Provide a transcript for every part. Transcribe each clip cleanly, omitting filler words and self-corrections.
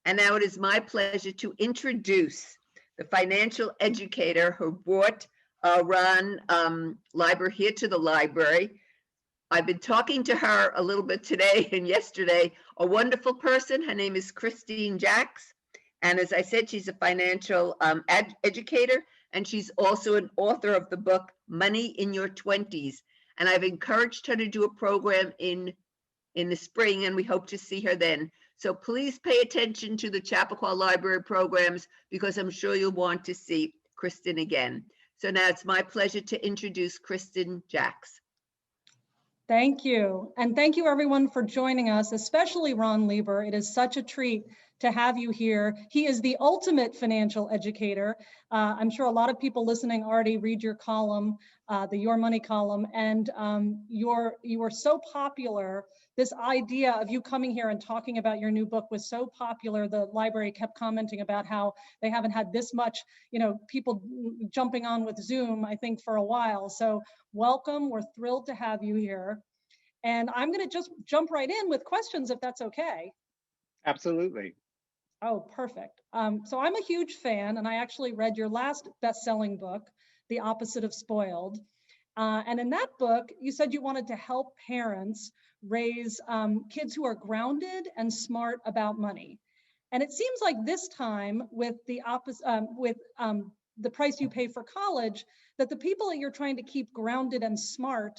And now it is my pleasure to introduce the financial educator who brought Ron Lieber here to the library. I've been talking to her a little bit today and yesterday. A wonderful person. Her name is Christine Jacks. And as I said, she's a financial educator, and she's also an author of the book, Money in Your 20s. And I've encouraged her to do a program in the spring, and we hope to see her then. So please pay attention to the Chappaqua Library programs, because I'm sure you'll want to see Kristen again. So now it's my pleasure to introduce Kristen Jacks. Thank you. And thank you everyone for joining us, especially Ron Lieber. It is such a treat to have you here. He is the ultimate financial educator. I'm sure a lot of people listening already read your column, the Your Money column, and you are so popular. This idea of you coming here and talking about your new book was so popular. The library kept commenting about how they haven't had this much, people jumping on with Zoom, I think, for a while. So welcome. We're thrilled to have you here. And I'm going to just jump right in with questions, if that's okay. Absolutely. Oh, perfect. So I'm a huge fan, and I actually read your last best-selling book, The Opposite of Spoiled. And in that book, you said you wanted to help parents raise kids who are grounded and smart about money. And it seems like this time with the price you pay for college, that the people that you're trying to keep grounded and smart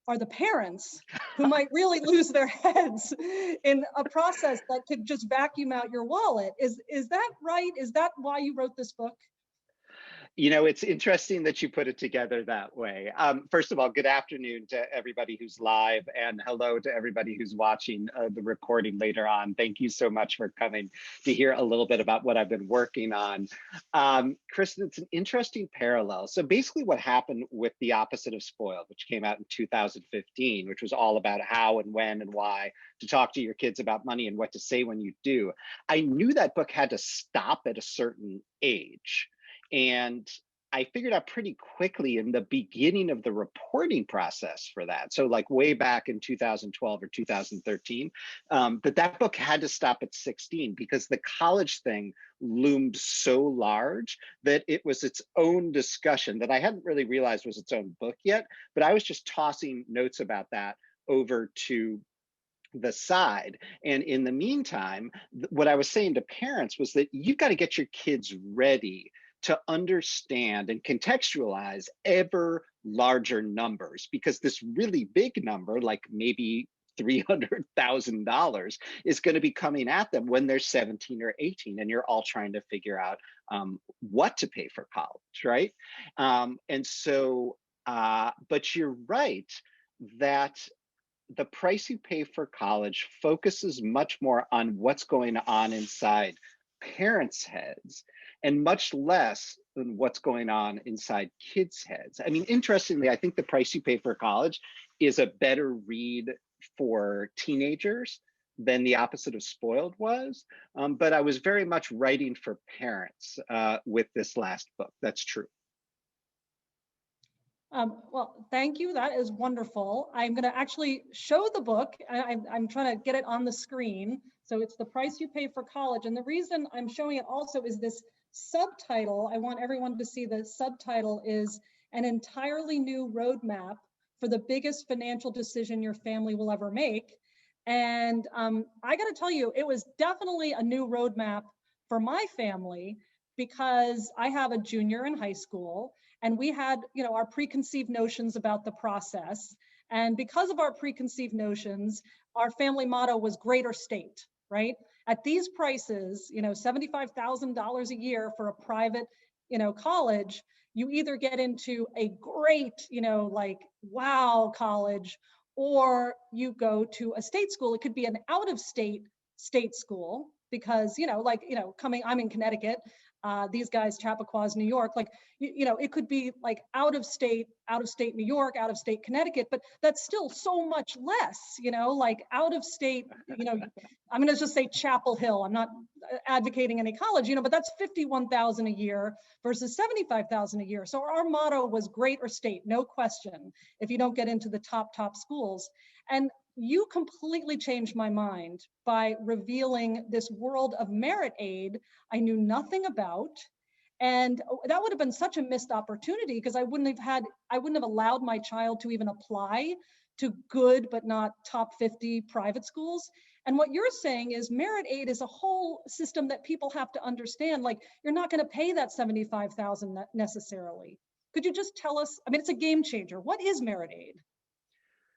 are the parents, who might really lose their heads in a process that could just vacuum out your wallet. Is that right? Is that why you wrote this book? It's interesting that you put it together that way. First of all, good afternoon to everybody who's live, and hello to everybody who's watching the recording later on. Thank you so much for coming to hear a little bit about what I've been working on. Kristen, it's an interesting parallel. So basically what happened with The Opposite of Spoiled, which came out in 2015, which was all about how and when and why to talk to your kids about money and what to say when you do. I knew that book had to stop at a certain age. And I figured out pretty quickly in the beginning of the reporting process for that, so like way back in 2012 or 2013, that book had to stop at 16, because the college thing loomed so large that it was its own discussion that I hadn't really realized was its own book yet, but I was just tossing notes about that over to the side. And in the meantime, what I was saying to parents was that you've got to get your kids ready to understand and contextualize ever larger numbers, because this really big number, like maybe $300,000, is going to be coming at them when they're 17 or 18, and you're all trying to figure out what to pay for college, right? But you're right that the price you pay for college focuses much more on what's going on inside parents' heads and much less than what's going on inside kids' heads. I mean, interestingly, I think The Price You Pay for College is a better read for teenagers than The Opposite of Spoiled was, but I was very much writing for parents with this last book. That's true. Well, thank you. That is wonderful. I'm going to actually show the book. I'm trying to get it on the screen. So it's The Price You Pay for College. And the reason I'm showing it also is this subtitle. I want everyone to see the subtitle is An Entirely New Roadmap for the Biggest Financial Decision Your Family Will Ever Make. And I got to tell you, it was definitely a new roadmap for my family, because I have a junior in high school, and we had, our preconceived notions about the process. And because of our preconceived notions, our family motto was greater state, right? At these prices, $75,000 a year for a private, college, you either get into a great, wow college, or you go to a state school. It could be an out-of-state school, because, I'm in Connecticut, these guys, Chappaqua, New York, it could be like out of state New York, out of state Connecticut, but that's still so much less, out of state, I'm going to just say Chapel Hill. I'm not advocating any college, but that's $51,000 a year versus $75,000 a year. So our motto was greater state, no question, if you don't get into the top schools. And you completely changed my mind by revealing this world of merit aid I knew nothing about. And that would have been such a missed opportunity because I wouldn't have allowed my child to even apply to good but not top 50 private schools. And what you're saying is merit aid is a whole system that people have to understand. Like, you're not going to pay that $75,000 necessarily. Could you just tell us? I mean, it's a game changer. What is merit aid?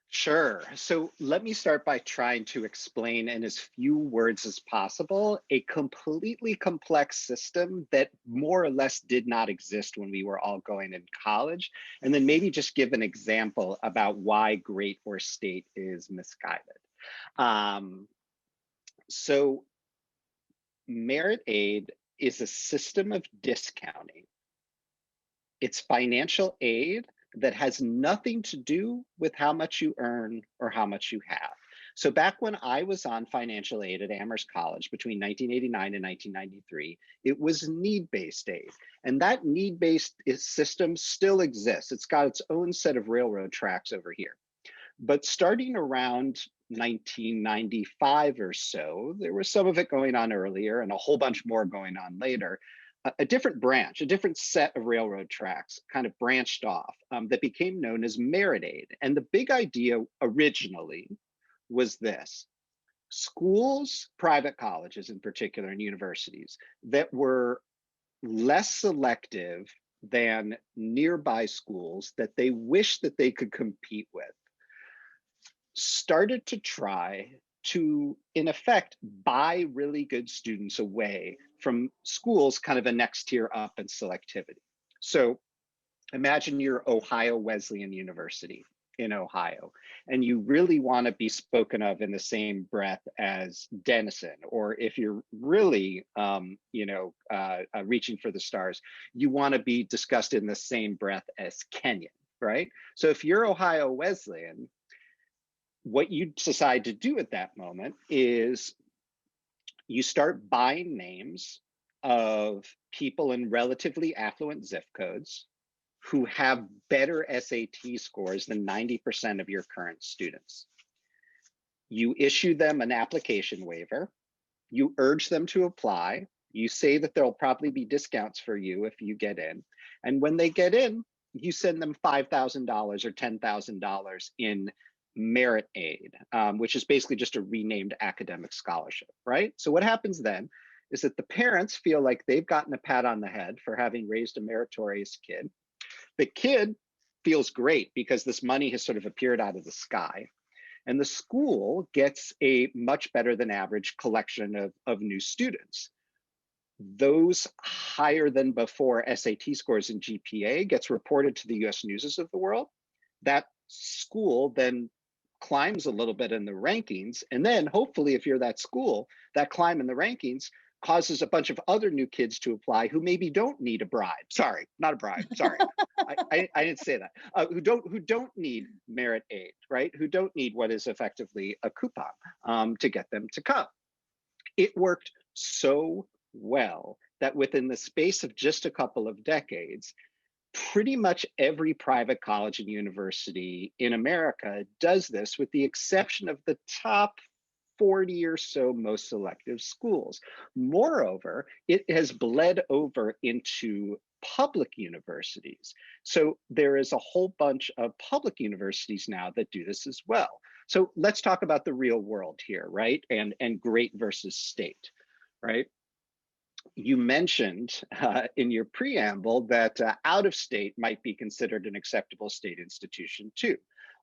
Sure. So let me start by trying to explain in as few words as possible a completely complex system that more or less did not exist when we were all going in college, and then maybe just give an example about why great or state is misguided. Um, so merit aid is a system of discounting. It's financial aid that has nothing to do with how much you earn or how much you have. So back when I was on financial aid at Amherst College between 1989 and 1993, it was need-based aid. And that need-based system still exists. It's got its own set of railroad tracks over here. But starting around 1995 or so, there was some of it going on earlier and a whole bunch more going on later. A different branch, a different set of railroad tracks kind of branched off that became known as merit aid. And the big idea originally was this: schools, private colleges in particular, and universities that were less selective than nearby schools that they wish that they could compete with started to try to, in effect, buy really good students away from schools kind of a next tier up in selectivity. So imagine you're Ohio Wesleyan University in Ohio, and you really want to be spoken of in the same breath as Denison, or if you're really, reaching for the stars, you want to be discussed in the same breath as Kenyon, right? So if you're Ohio Wesleyan, what you decide to do at that moment is you start buying names of people in relatively affluent zip codes who have better SAT scores than 90% of your current students. You issue them an application waiver. You urge them to apply. You say that there'll probably be discounts for you if you get in. And when they get in, you send them $5,000 or $10,000 in merit aid, which is basically just a renamed academic scholarship, right? So what happens then is that the parents feel like they've gotten a pat on the head for having raised a meritorious kid. The kid feels great because this money has sort of appeared out of the sky. And the school gets a much better than average collection of new students. Those higher than before SAT scores and GPA gets reported to the US News of the world. That school then climbs a little bit in the rankings. And then hopefully, if you're that school, that climb in the rankings causes a bunch of other new kids to apply who maybe don't need a bribe. Sorry, not a bribe. Sorry, I didn't say that. Who don't need merit aid, right? Who don't need what is effectively a coupon to get them to come. It worked so well that within the space of just a couple of decades, pretty much every private college and university in America does this, with the exception of the top 40 or so most selective schools. Moreover, it has bled over into public universities. So there is a whole bunch of public universities now that do this as well. So let's talk about the real world here, right? And great versus state, right? You mentioned in your preamble that out of state might be considered an acceptable state institution too.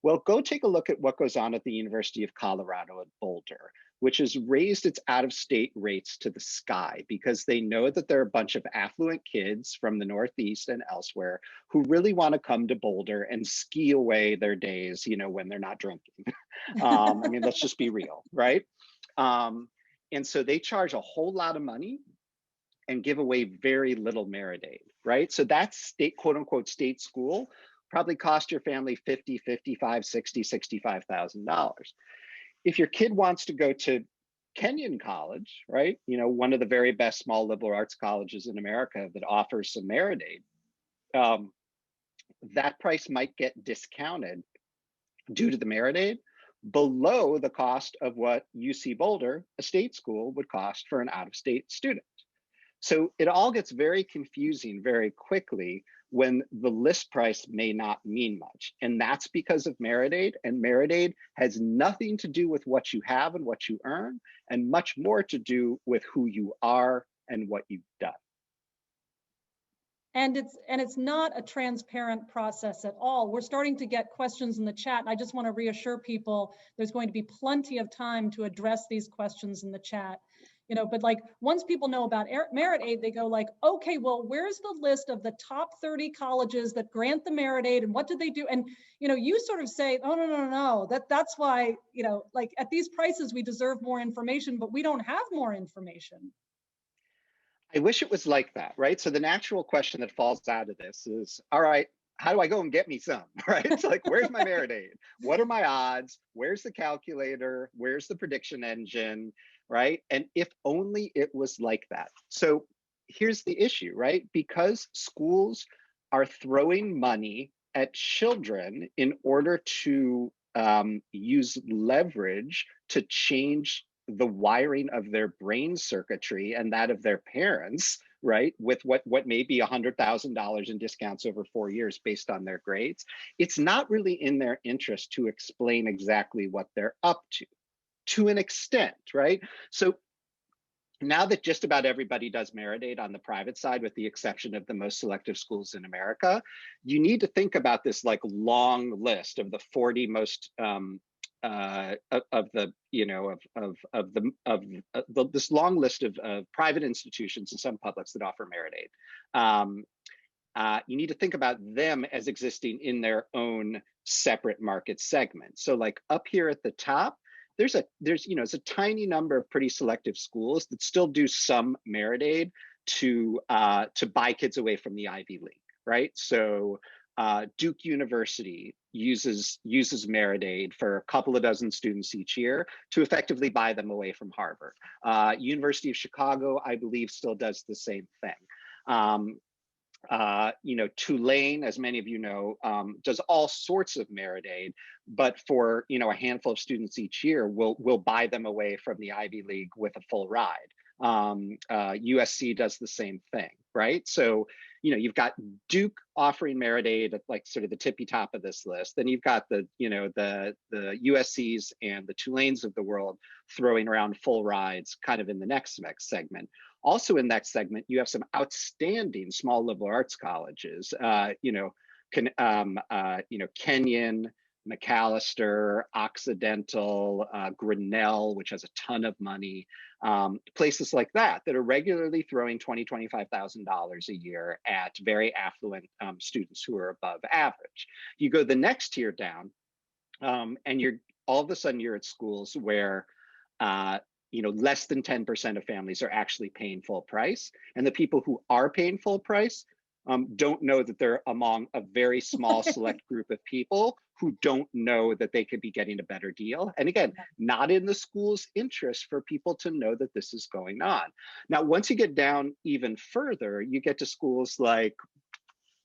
Well, go take a look at what goes on at the University of Colorado at Boulder, which has raised its out-of-state rates to the sky because they know that there are a bunch of affluent kids from the Northeast and elsewhere who really want to come to Boulder and ski away their days, when they're not drinking. I mean, let's just be real, right? And so they charge a whole lot of money and give away very little merit aid, right? So that state, quote unquote, state school probably cost your family $50,000, $55,000, $60,000, $65,000. If your kid wants to go to Kenyon College, right? One of the very best small liberal arts colleges in America that offers some merit aid, that price might get discounted due to the merit aid, below the cost of what UC Boulder, a state school, would cost for an out-of-state student. So it all gets very confusing very quickly when the list price may not mean much. And that's because of merit aid. And merit aid has nothing to do with what you have and what you earn, and much more to do with who you are and what you've done. And it's not a transparent process at all. We're starting to get questions in the chat, and I just want to reassure people there's going to be plenty of time to address these questions in the chat. You know, but like once people know about merit aid, they go like, okay, well, where's the list of the top 30 colleges that grant the merit aid, and what did they do? And you know, you sort of say, oh no, that's why, you know, like at these prices we deserve more information, but we don't have more information. I wish it was like that, right? So the natural question that falls out of this is, all right, how do I go and get me some, right? It's like, where's my merit aid? What are my odds? Where's the calculator? Where's the prediction engine, right? And if only it was like that. So here's the issue, right? Because schools are throwing money at children in order to use leverage to change the wiring of their brain circuitry and that of their parents, right, with what may be $100,000 in discounts over 4 years based on their grades, it's not really in their interest to explain exactly what they're up to an extent, right? So now that just about everybody does merit aid on the private side, with the exception of the most selective schools in America, you need to think about this like long list of the 40 most this long list of private institutions and some publics that offer merit aid. You need to think about them as existing in their own separate market segment. So like up here at the top, there's it's a tiny number of pretty selective schools that still do some merit aid to buy kids away from the Ivy League, right? So Duke University uses merit aid for a couple of dozen students each year to effectively buy them away from Harvard. University of Chicago, I believe, still does the same thing. Tulane, as many of you know, does all sorts of merit aid, but for a handful of students each year, will buy them away from the Ivy League with a full ride. USC does the same thing, right? So you've got Duke offering merit aid at like sort of the tippy top of this list. Then you've got the USCs and the Tulanes of the world throwing around full rides kind of in the next segment. Also in that segment, you have some outstanding small liberal arts colleges, Kenyon, Macalester, Occidental, Grinnell, which has a ton of money, places like that are regularly throwing $20,000, $25,000 a year at very affluent students who are above average. You go the next tier down, and you're all of a sudden you're at schools where less than 10% of families are actually paying full price, and the people who are paying full price don't know that they're among a very small select group of people who don't know that they could be getting a better deal. And again, not in the school's interest for people to know that this is going on. Now, once you get down even further, you get to schools like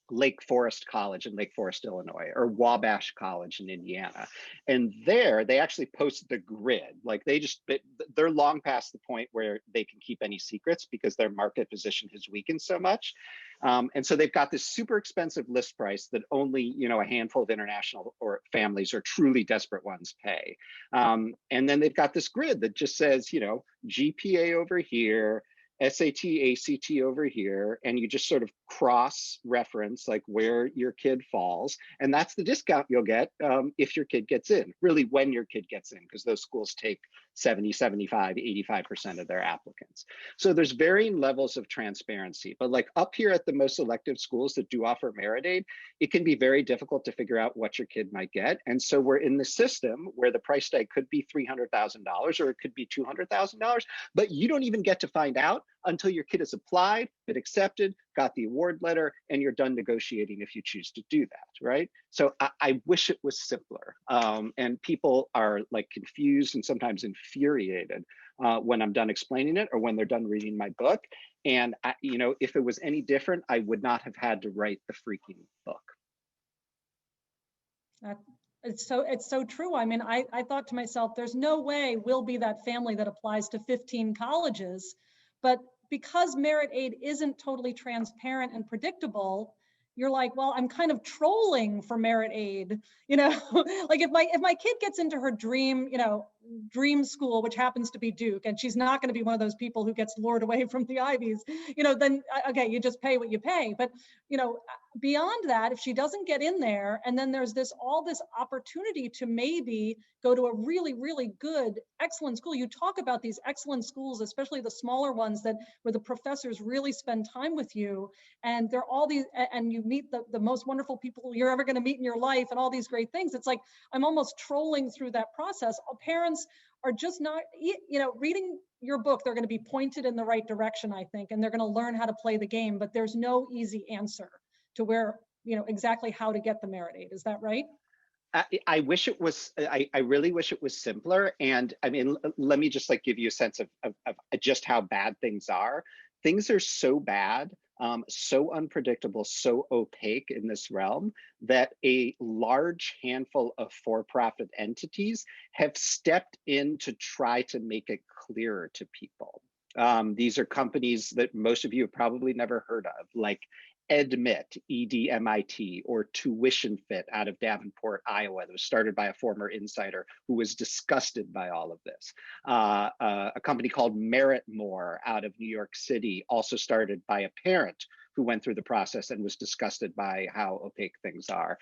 Lake Forest College in Lake Forest, Illinois, or Wabash College in Indiana. And there they actually post the grid. Like they're long past the point where they can keep any secrets because their market position has weakened so much. And so they've got this super expensive list price that only, a handful of international or families or truly desperate ones pay. And then they've got this grid that just says, GPA over here, SAT, ACT over here, and you just sort of cross-reference like where your kid falls, and that's the discount you'll get if your kid gets in, really when your kid gets in, because those schools take 70, 75, 85% of their applicants. So there's varying levels of transparency, but like up here at the most selective schools that do offer merit aid, it can be very difficult to figure out what your kid might get. And so we're in the system where the price tag could be $300,000 or it could be $200,000, but you don't even get to find out until your kid has applied, been accepted, got the award letter, and you're done negotiating if you choose to do that, right? So I wish it was simpler. And people are like confused and sometimes infuriated when I'm done explaining it or when they're done reading my book. And if it was any different, I would not have had to write the freaking book. It's so true. I mean, I thought to myself, there's no way we'll be that family that applies to 15 colleges. But because merit aid isn't totally transparent and predictable, you're like, well, I'm kind of trolling for merit aid, you know. Like if my kid gets into her dream, dream school, which happens to be Duke, and she's not going to be one of those people who gets lured away from the Ivies, then okay, you just pay what you pay. But beyond that, if she doesn't get in there, and then there's all this opportunity to maybe go to a really, really good, excellent school. You talk about these excellent schools, especially the smaller ones where the professors really spend time with you, and they're all these, and you meet the most wonderful people you're ever going to meet in your life, and all these great things. It's like I'm almost trolling through that process. Parents are just not, reading your book, they're going to be pointed in the right direction, I think, and they're going to learn how to play the game. But there's no easy answer to where, exactly how to get the merit aid. Is that right? I wish it was, I really wish it was simpler. And I mean, let me just give you a sense of just how bad things are. Things are so bad, so unpredictable, so opaque in this realm that a large handful of for-profit entities have stepped in to try to make it clearer to people. These are companies that most of you have probably never heard of, like Edmit, EDMIT, or Tuition Fit out of Davenport, Iowa, that was started by a former insider who was disgusted by all of this. A company called Merit More out of New York City, also started by a parent who went through the process and was disgusted by how opaque things are.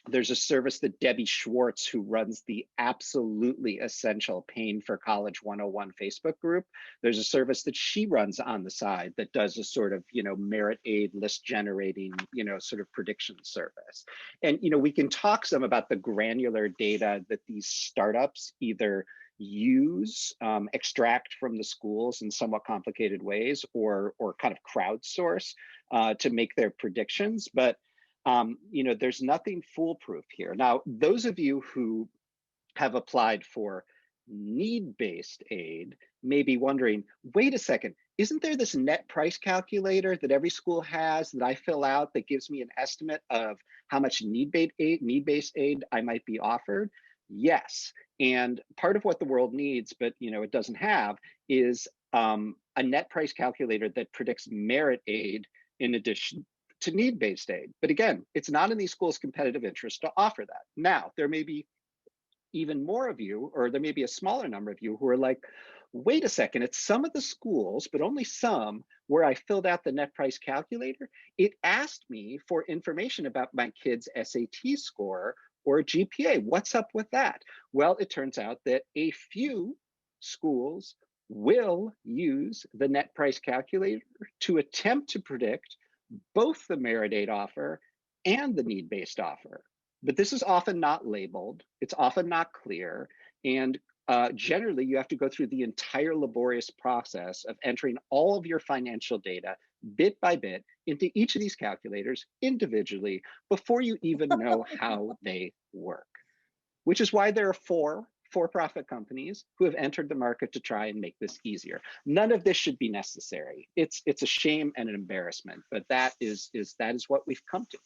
There's a service that Debbie Schwartz, who runs the absolutely essential Paying for College 101 Facebook group, there's a service that she runs on the side that does a sort of, merit aid list generating, sort of prediction service. And, we can talk some about the granular data that these startups either use, extract from the schools in somewhat complicated ways, or kind of crowdsource to make their predictions. But there's nothing foolproof here. Now, those of you who have applied for need-based aid may be wondering, wait a second, isn't there this net price calculator that every school has that I fill out that gives me an estimate of how much need-based aid I might be offered? Yes, and part of what the world needs, but it doesn't have, is a net price calculator that predicts merit aid in addition to need-based aid. But again, it's not in these schools' competitive interest to offer that. Now, there may be even more of you, or there may be a smaller number of you who are like, wait a second, it's some of the schools, but only some, where I filled out the net price calculator, it asked me for information about my kid's SAT score or GPA. What's up with that? Well, it turns out that a few schools will use the net price calculator to attempt to predict both the merit aid offer and the need-based offer. But this is often not labeled, it's often not clear, and generally you have to go through the entire laborious process of entering all of your financial data bit by bit into each of these calculators individually before you even know how they work. Which is why there are four for-profit companies who have entered the market to try and make this easier. None of this should be necessary. It's a shame and an embarrassment, but that is what we've come to.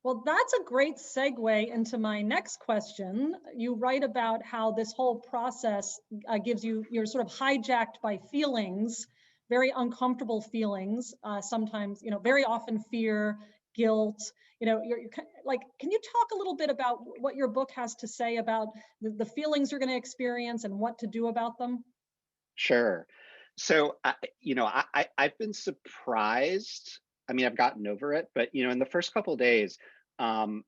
Well, that's a great segue into my next question. You write about how this whole process you're sort of hijacked by feelings, very uncomfortable feelings, sometimes, very often fear, guilt. You're like, can you talk a little bit about what your book has to say about the feelings you're going to experience and what to do about them? Sure. So, I've been surprised. I mean, I've gotten over it, but in the first couple of days, and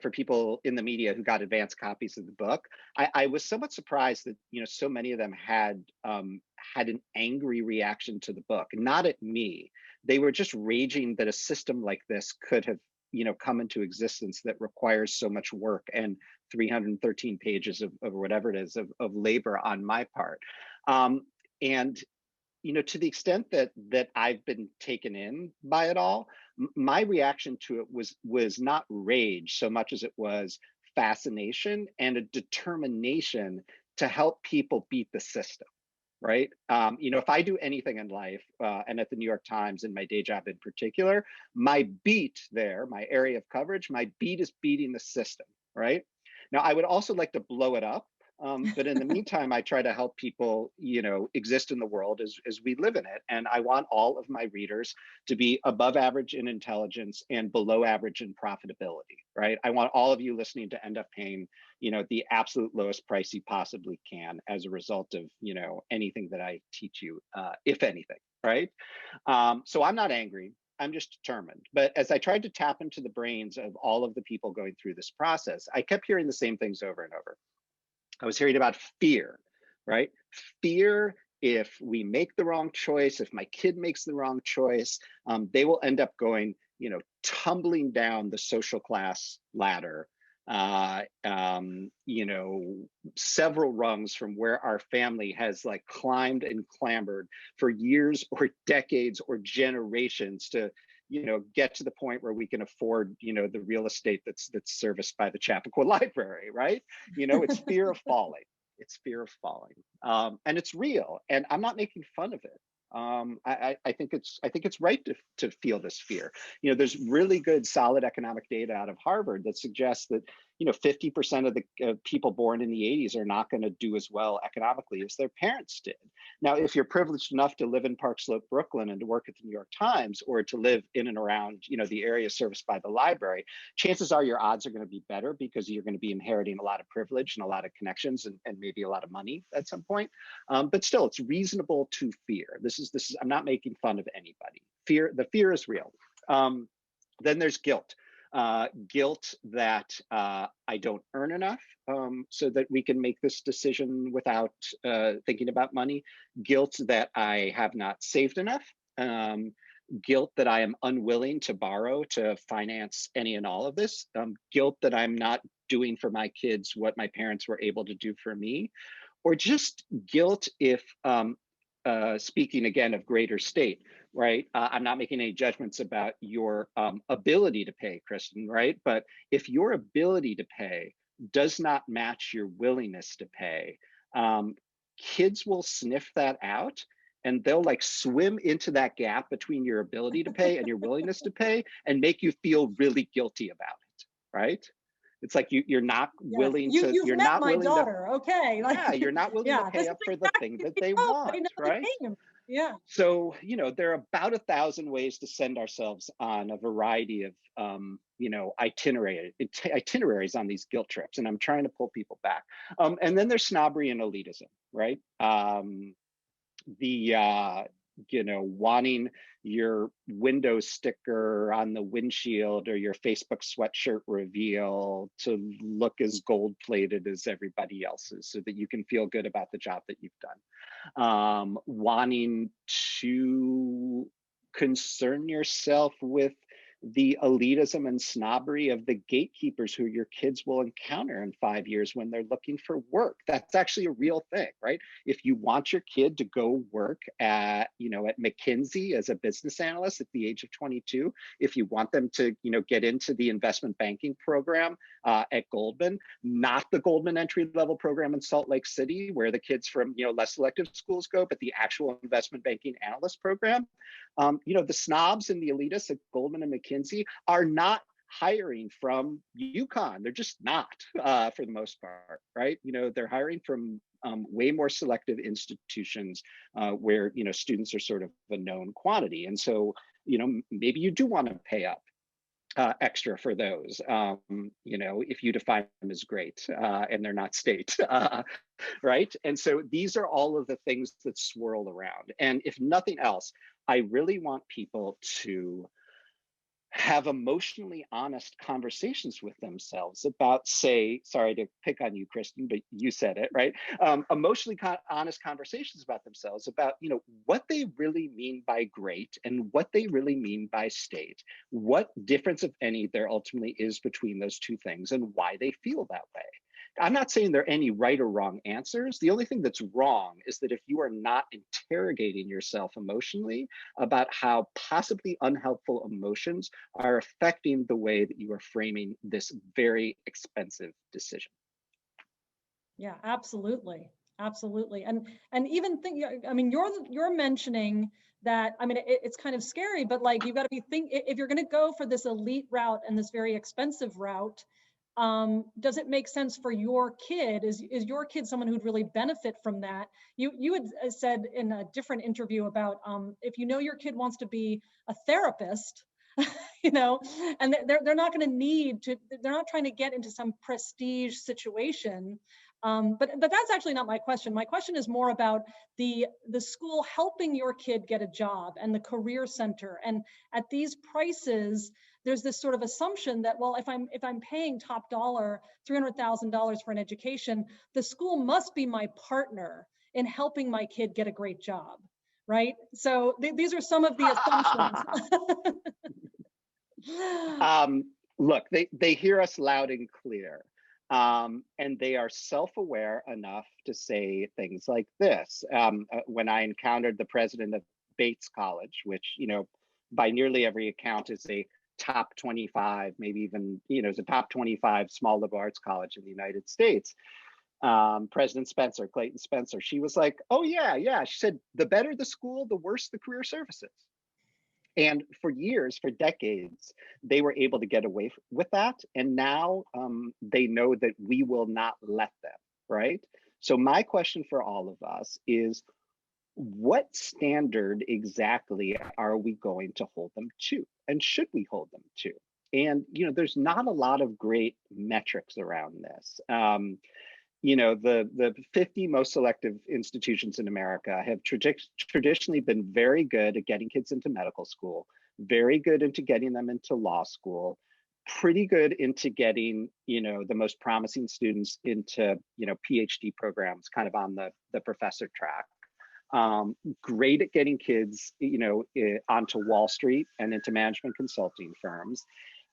for people in the media who got advance copies of the book, I was somewhat surprised that so many of them had an angry reaction to the book, not at me. They were just raging that a system like this could have come into existence that requires so much work and 313 pages of whatever it is of labor on my part. And to the extent that I've been taken in by it all, my reaction to it was not rage so much as it was fascination and a determination to help people beat the system. right? If I do anything in life, and at the New York Times in my day job in particular, my beat there, my area of coverage, my beat is beating the system, right? Now, I would also like to blow it up. But in the meantime, I try to help people, exist in the world as we live in it. And I want all of my readers to be above average in intelligence and below average in profitability, right? I want all of you listening to end up paying, the absolute lowest price you possibly can as a result of, anything that I teach you, if anything, right? So I'm not angry. I'm just determined. But as I tried to tap into the brains of all of the people going through this process, I kept hearing the same things over and over. I was hearing about fear, right? Fear if we make the wrong choice, if my kid makes the wrong choice, they will end up going, tumbling down the social class ladder, several rungs from where our family has like climbed and clambered for years or decades or generations to get to the point where we can afford, the real estate that's serviced by the Chappaqua Library, right? It's fear of falling. It's fear of falling, and it's real. And I'm not making fun of it. I think it's right to feel this fear. There's really good, solid economic data out of Harvard that suggests that 50% of the people born in the 80s are not going to do as well economically as their parents did. Now, if you're privileged enough to live in Park Slope, Brooklyn, and to work at the New York Times, or to live in and around the area serviced by the library, chances are your odds are going to be better because you're going to be inheriting a lot of privilege and a lot of connections and maybe a lot of money at some point. But still, it's reasonable to fear. This is I'm not making fun of anybody. The fear is real. Then there's guilt. Guilt that I don't earn enough so that we can make this decision without thinking about money. Guilt that I have not saved enough. Guilt that I am unwilling to borrow to finance any and all of this. Guilt that I'm not doing for my kids what my parents were able to do for me. Or just guilt if, speaking again of greater state, right? I'm not making any judgments about your ability to pay, Kristen, right? But if your ability to pay does not match your willingness to pay, kids will sniff that out and they'll like swim into that gap between your ability to pay and your willingness to pay and make you feel really guilty about it, right? It's like you're not willing to. You've You're met not my willing daughter, to. okay? Yeah, you're not willing to pay this up is for the thing that they want, right? Yeah. So there are about 1,000 ways to send ourselves on a variety of itineraries on these guilt trips, and I'm trying to pull people back. And then there's snobbery and elitism, right? Wanting your window sticker on the windshield or your Facebook sweatshirt reveal to look as gold plated as everybody else's so that you can feel good about the job that you've done. Wanting to concern yourself with the elitism and snobbery of the gatekeepers who your kids will encounter in 5 years when they're looking for work. That's actually a real thing, right? If you want your kid to go work at McKinsey as a business analyst at the age of 22, if you want them to, get into the investment banking program at Goldman, not the Goldman entry-level program in Salt Lake City, where the kids from, less selective schools go, but the actual investment banking analyst program, the snobs and the elitists at Goldman and McKinsey are not hiring from UConn. They're just not, for the most part, right? They're hiring from way more selective institutions where, students are sort of a known quantity. And so, maybe you do want to pay up extra for those, if you define them as great and they're not state, right? And so these are all of the things that swirl around. And if nothing else, I really want people to have emotionally honest conversations with themselves about, say, sorry to pick on you, Kristen, but you said it, right? Emotionally honest conversations about themselves about, what they really mean by great and what they really mean by state, what difference, if any, there ultimately is between those two things and why they feel that way. I'm not saying there are any right or wrong answers. The only thing that's wrong is that if you are not interrogating yourself emotionally about how possibly unhelpful emotions are affecting the way that you are framing this very expensive decision. Yeah, absolutely. Absolutely. And even think, I mean, you're mentioning that, I mean, it's kind of scary, but like, you've got to be if you're going to go for this elite route and this very expensive route, does it make sense for your kid? Is your kid someone who'd really benefit from that? You had said in a different interview about if you know your kid wants to be a therapist, you know, and they're not going to need to, they're not trying to get into some prestige situation. But that's actually not my question. My question is more about the school helping your kid get a job and the career center. And at these prices, there's this sort of assumption that, well, if I'm paying top dollar, $300,000 for an education, the school must be my partner in helping my kid get a great job, right? So these are some of the assumptions. Look, they hear us loud and clear. And they are self-aware enough to say things like this. When I encountered the president of Bates College, which, you know, by nearly every account is a top 25, maybe even, you know, is a top 25 small liberal arts college in the United States. President Spencer, Clayton Spencer, she was like, oh yeah. She said, the better the school, the worse the career services. And for years, for decades, they were able to get away with that. And now they know that we will not let them, right? So my question for all of us is, what standard exactly are we going to hold them to? And should we hold them to? And, you know, there's not a lot of great metrics around this. You know, the 50 most selective institutions in America have traditionally been very good at getting kids into medical school, very good into getting them into law school, pretty good into getting, you know, the most promising students into, you know, PhD programs kind of on the professor track. Great at getting kids, you know, onto Wall Street and into management consulting firms.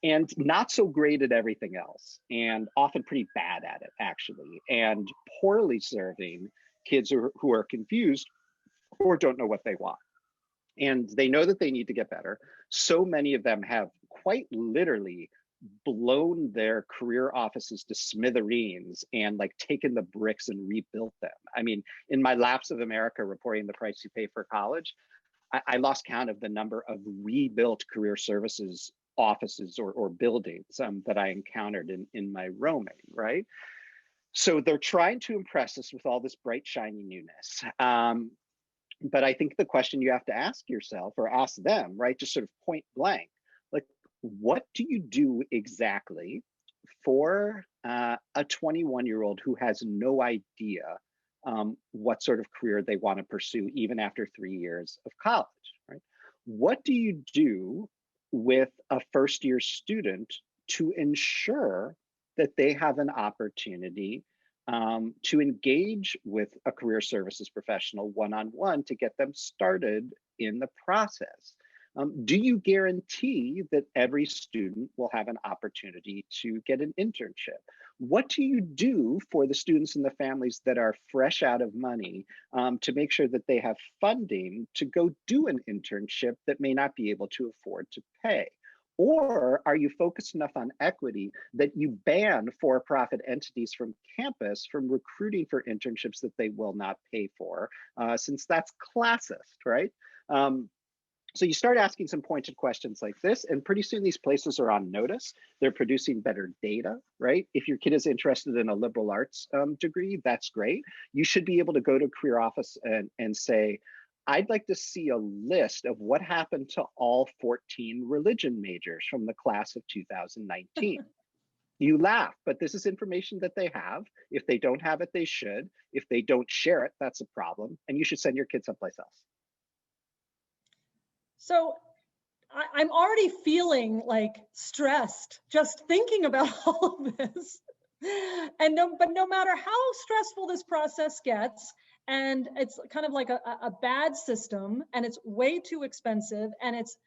And not so great at everything else, and often pretty bad at it, actually, and poorly serving kids who are confused or don't know what they want. And they know that they need to get better. So many of them have quite literally blown their career offices to smithereens and like taken the bricks and rebuilt them. I mean, in my Laps of America reporting the price you pay for college, I lost count of the number of rebuilt career services offices or buildings that I encountered in my roaming, right? So they're trying to impress us with all this bright, shiny newness. But I think the question you have to ask yourself or ask them, right, just sort of point blank, like, what do you do exactly for a 21-year-old who has no idea what sort of career they want to pursue even after 3 years of college, right? What do you do with a first-year student to ensure that they have an opportunity to engage with a career services professional one-on-one to get them started in the process? Do you guarantee that every student will have an opportunity to get an internship? What do you do for the students and the families that are fresh out of money to make sure that they have funding to go do an internship that may not be able to afford to pay? Or are you focused enough on equity that you ban for-profit entities from campus from recruiting for internships that they will not pay for, since that's classist, right? So you start asking some pointed questions like this, and pretty soon these places are on notice. They're producing better data, right? If your kid is interested in a liberal arts degree, that's great. You should be able to go to a career office and say, I'd like to see a list of what happened to all 14 religion majors from the class of 2019. You laugh, but this is information that they have. If they don't have it, they should. If they don't share it, that's a problem. And you should send your kids someplace else. So I'm already feeling like stressed just thinking about all of this. And no matter how stressful this process gets, and it's kind of like a bad system, and it's way too expensive, and it's,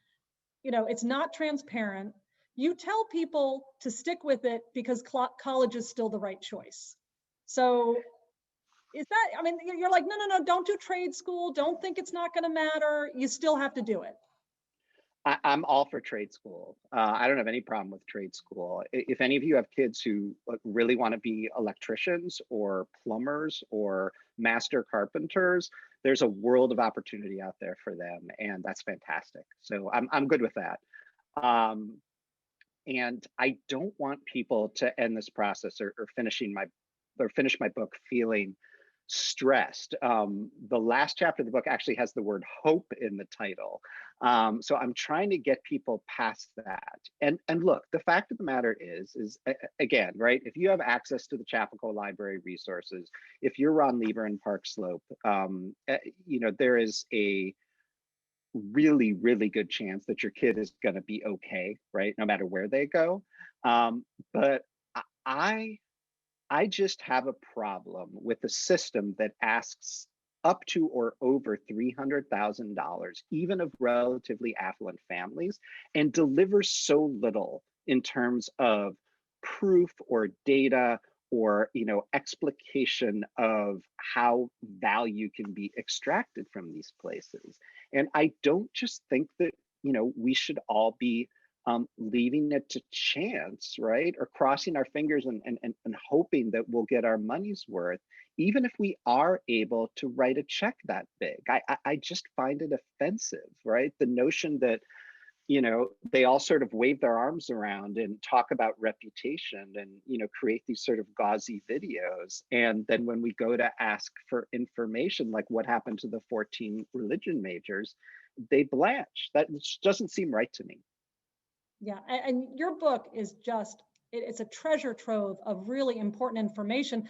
you know, it's not transparent, you tell people to stick with it because college is still the right choice. So is that, I mean, you're like, no, don't do trade school. Don't think it's not going to matter. You still have to do it. I'm all for trade school. I don't have any problem with trade school. If any of you have kids who really want to be electricians or plumbers or master carpenters, there's a world of opportunity out there for them, and that's fantastic. So I'm good with that. And I don't want people to end this process or finish my book feeling stressed. The last chapter of the book actually has the word hope in the title. So I'm trying to get people past that. And look, the fact of the matter is again, right? If you have access to the Chappaqua Library resources, if you're Ron Lieber in Park Slope, there is a really, really good chance that your kid is going to be okay, right? No matter where they go. But I just have a problem with a system that asks up to or over $300,000, even of relatively affluent families, and delivers so little in terms of proof or data or explication of how value can be extracted from these places. And I don't just think that we should all be leaving it to chance, right? Or crossing our fingers and hoping that we'll get our money's worth, even if we are able to write a check that big. I just find it offensive, right? The notion that, they all sort of wave their arms around and talk about reputation and, create these sort of gauzy videos. And then when we go to ask for information, like what happened to the 14 religion majors, they blanch. That doesn't seem right to me. Yeah, and your book is just, it's a treasure trove of really important information.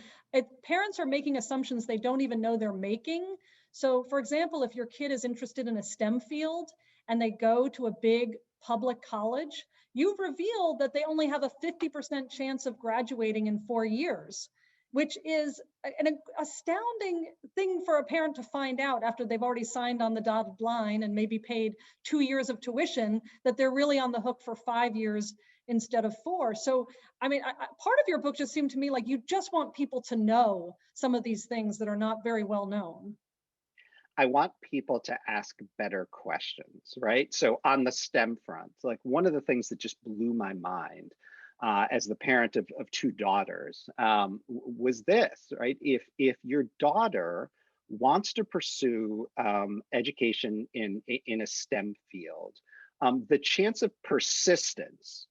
Parents are making assumptions they don't even know they're making. So for example, if your kid is interested in a STEM field and they go to a big public college, you've revealed that they only have a 50% chance of graduating in 4 years, which is an astounding thing for a parent to find out after they've already signed on the dotted line and maybe paid 2 years of tuition, that they're really on the hook for 5 years instead of 4. So, I mean, part of your book just seemed to me like you just want people to know some of these things that are not very well known. I want people to ask better questions, right? So on the STEM front, like one of the things that just blew my mind as the parent of 2 daughters was this, right? If your daughter wants to pursue education in a STEM field, the chance of persistence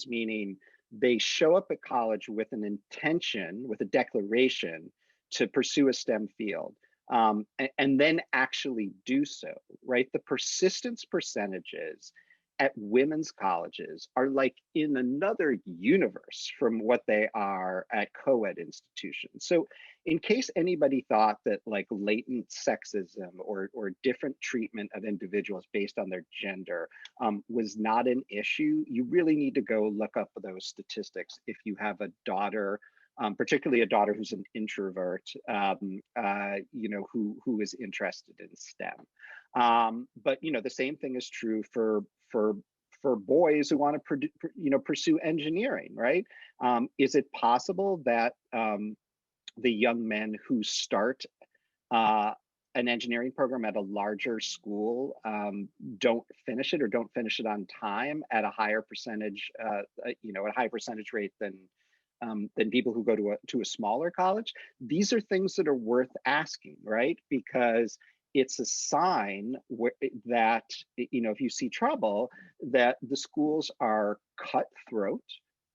meaning they show up at college with an intention, with a declaration to pursue a STEM field, and then actually do so, right? The persistence percentages at women's colleges are like in another universe from what they are at co-ed institutions. So in case anybody thought that like latent sexism or different treatment of individuals based on their gender was not an issue, you really need to go look up those statistics if you have a daughter, particularly a daughter who's an introvert, who is interested in STEM. But the same thing is true for boys who want to pursue engineering, right? Is it possible that the young men who start an engineering program at a larger school don't finish it or don't finish it on time at a higher percentage, at a high percentage rate than people who go to a smaller college? These are things that are worth asking, right? Because it's a sign that, if you see trouble, that the schools are cutthroat,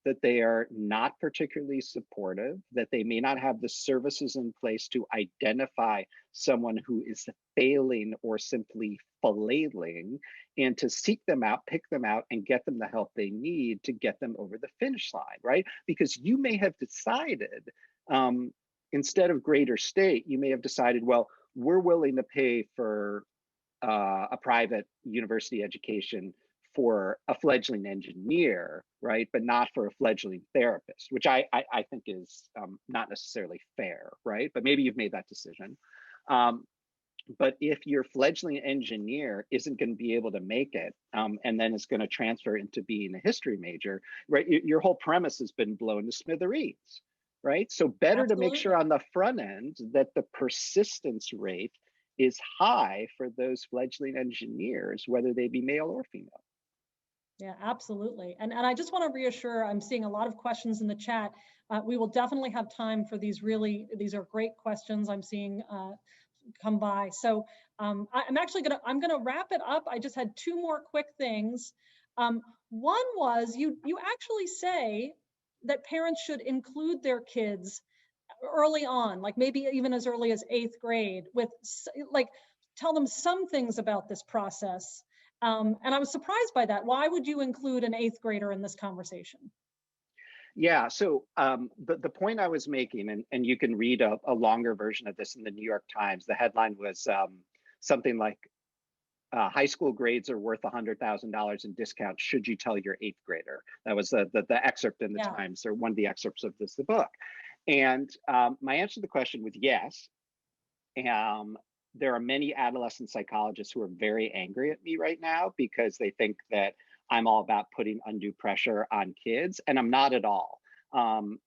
that they are not particularly supportive, that they may not have the services in place to identify someone who is failing or simply flailing, and to seek them out, pick them out, and get them the help they need to get them over the finish line, right? Because you may have decided, instead of greater state, you may have decided, well, we're willing to pay for a private university education for a fledgling engineer, right? But not for a fledgling therapist, which I think is not necessarily fair, right? But maybe you've made that decision. But if your fledgling engineer isn't going to be able to make it, and then is going to transfer into being a history major, right? Your whole premise has been blown to smithereens, right? So better to make sure on the front end that the persistence rate is high for those fledgling engineers, whether they be male or female. Yeah, absolutely. And I just want to reassure, I'm seeing a lot of questions in the chat. We will definitely have time for these these are great questions I'm seeing come by. So I'm gonna wrap it up. I just had two more quick things. One was you actually say that parents should include their kids early on, like maybe even as early as 8th grade, with like tell them some things about this process. And I was surprised by that. Why would you include an 8th grader in this conversation? Yeah, so the point I was making, and you can read a longer version of this in the New York Times. The headline was something like, high school grades are worth $100,000 in discounts. Should you tell your 8th grader? That was the excerpt in the Times, or one of the excerpts of the book. And my answer to the question was yes. There are many adolescent psychologists who are very angry at me right now because they think that I'm all about putting undue pressure on kids, and I'm not at all.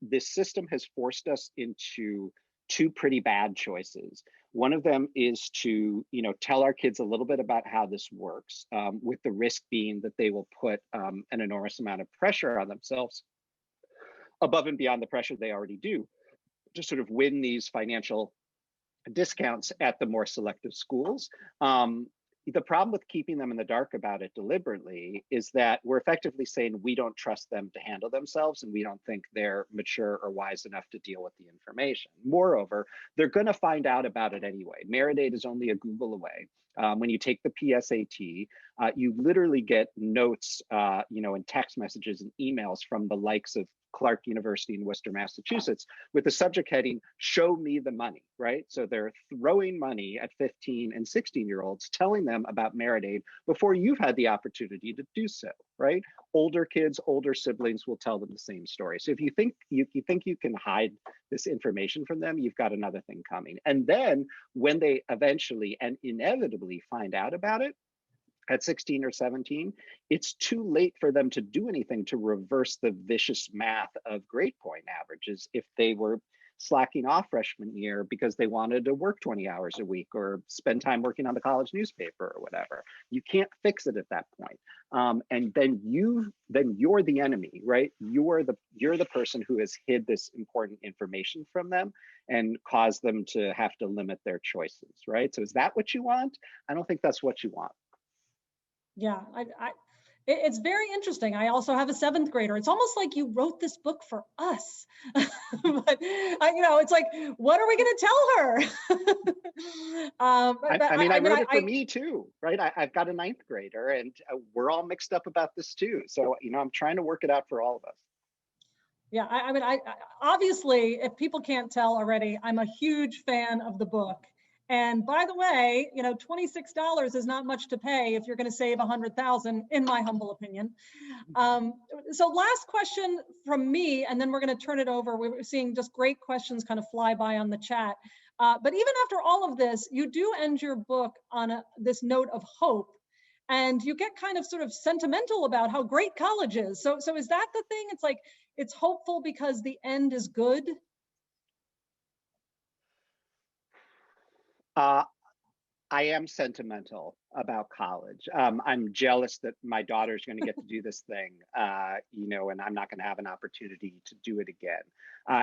This system has forced us into two pretty bad choices. One of them is to, tell our kids a little bit about how this works, with the risk being that they will put an enormous amount of pressure on themselves above and beyond the pressure they already do to sort of win these financial discounts at the more selective schools. The problem with keeping them in the dark about it deliberately is that we're effectively saying we don't trust them to handle themselves, and we don't think they're mature or wise enough to deal with the information. Moreover, they're going to find out about it anyway. Merit is only a Google away. When you take the PSAT, you literally get notes, and text messages and emails from the likes of Clark University in Worcester, Massachusetts, with the subject heading, "Show me the money," right? So they're throwing money at 15 and 16-year-olds, telling them about Merit before you've had the opportunity to do so, right? Older kids, older siblings will tell them the same story. So if you think you can hide this information from them, you've got another thing coming. And then when they eventually and inevitably find out about it, at 16 or 17, it's too late for them to do anything to reverse the vicious math of grade point averages if they were slacking off freshman year because they wanted to work 20 hours a week or spend time working on the college newspaper or whatever. You can't fix it at that point. And then you're the enemy, right? You're the person who has hid this important information from them and caused them to have to limit their choices, right? So is that what you want? I don't think that's what you want. Yeah, it's very interesting. I also have a 7th grader. It's almost like you wrote this book for us. But it's like, what are we going to tell her? I wrote it for me too, right? I've got a 9th grader, and we're all mixed up about this too. So I'm trying to work it out for all of us. Yeah, I obviously, if people can't tell already, I'm a huge fan of the book. And by the way, $26 is not much to pay if you're going to save 100,000, in my humble opinion. So last question from me, and then we're going to turn it over. We're seeing just great questions kind of fly by on the chat. But even after all of this, you do end your book on this note of hope. And you get kind of sort of sentimental about how great college is. So is that the thing? It's like, it's hopeful because the end is good. I am sentimental about college. I'm jealous that my daughter's going to get to do this thing, and I'm not going to have an opportunity to do it again.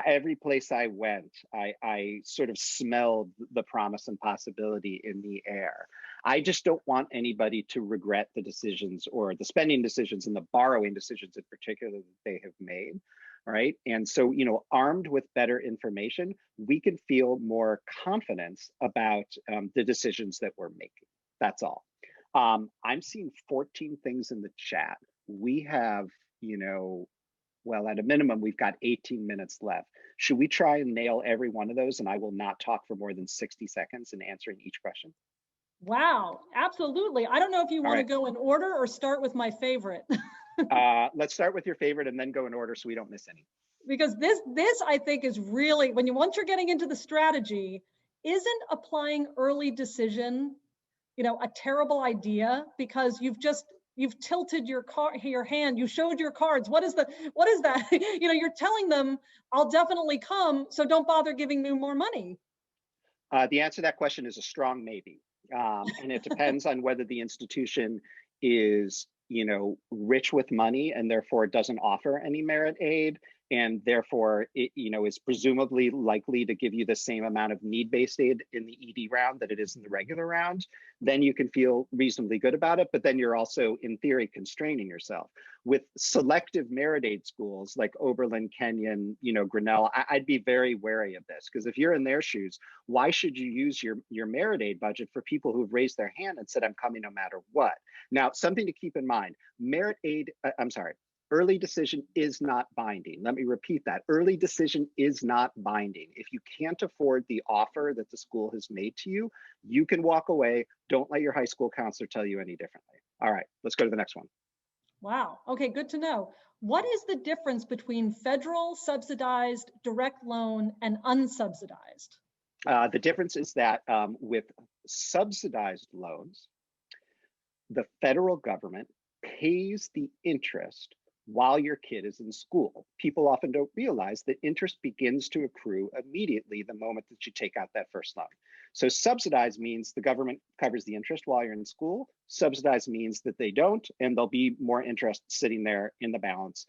Every place I went, I sort of smelled the promise and possibility in the air. I just don't want anybody to regret the decisions, or the spending decisions and the borrowing decisions in particular that they have made. Right. And so, armed with better information, we can feel more confidence about the decisions that we're making. That's all. I'm seeing 14 things in the chat. We have, well, at a minimum, we've got 18 minutes left. Should we try and nail every one of those? And I will not talk for more than 60 seconds in answering each question. Wow, absolutely. I don't know if you want to go in order or start with my favorite. Let's start with your favorite and then go in order so we don't miss any. Because this I think is really, once you're getting into the strategy, isn't applying early decision, a terrible idea, because you've tilted your hand, you showed your cards. What is that? You're telling them, I'll definitely come, so don't bother giving me more money. The answer to that question is a strong maybe. And it depends on whether the institution is, rich with money and therefore doesn't offer any merit aid, and therefore it, is presumably likely to give you the same amount of need-based aid in the ED round that it is in the regular round. Then you can feel reasonably good about it, but then you're also in theory constraining yourself. With selective merit aid schools like Oberlin, Kenyon, Grinnell, I'd be very wary of this, because if you're in their shoes, why should you use your merit aid budget for people who've raised their hand and said, I'm coming no matter what? Now, something to keep in mind, merit aid, early decision is not binding. Let me repeat that. Early decision is not binding. If you can't afford the offer that the school has made to you, you can walk away. Don't let your high school counselor tell you any differently. All right, let's go to the next one. Wow. Okay, good to know. What is the difference between federal subsidized direct loan and unsubsidized? The difference is that with subsidized loans, the federal government pays the interest while your kid is in school. People often don't realize that interest begins to accrue immediately the moment that you take out that first loan. So subsidized means the government covers the interest while you're in school. Subsidized means that they don't, and there'll be more interest sitting there in the balance